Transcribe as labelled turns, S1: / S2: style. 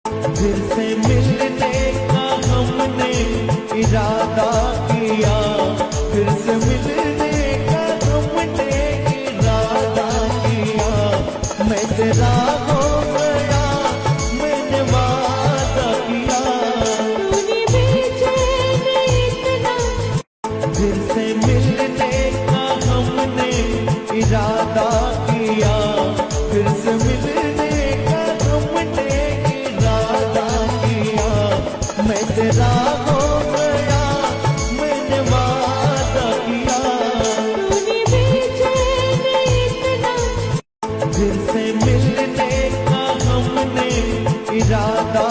S1: फिर से मिलने का हमने इरादा किया, फिर से मिलने का हमने इरादा किया। मैं तेरा हो गया, मैंने वादा किया।
S2: तूने बेचैन इतना।
S1: फिर से मिलने का हमने इरादा किया, फिर से मिलने का हमने इरादा किया। मैं तेरा हो गया, मैंने वादा किया।
S2: तूने बेचैन इतना।
S1: फिर से मिलने का हमने इरादा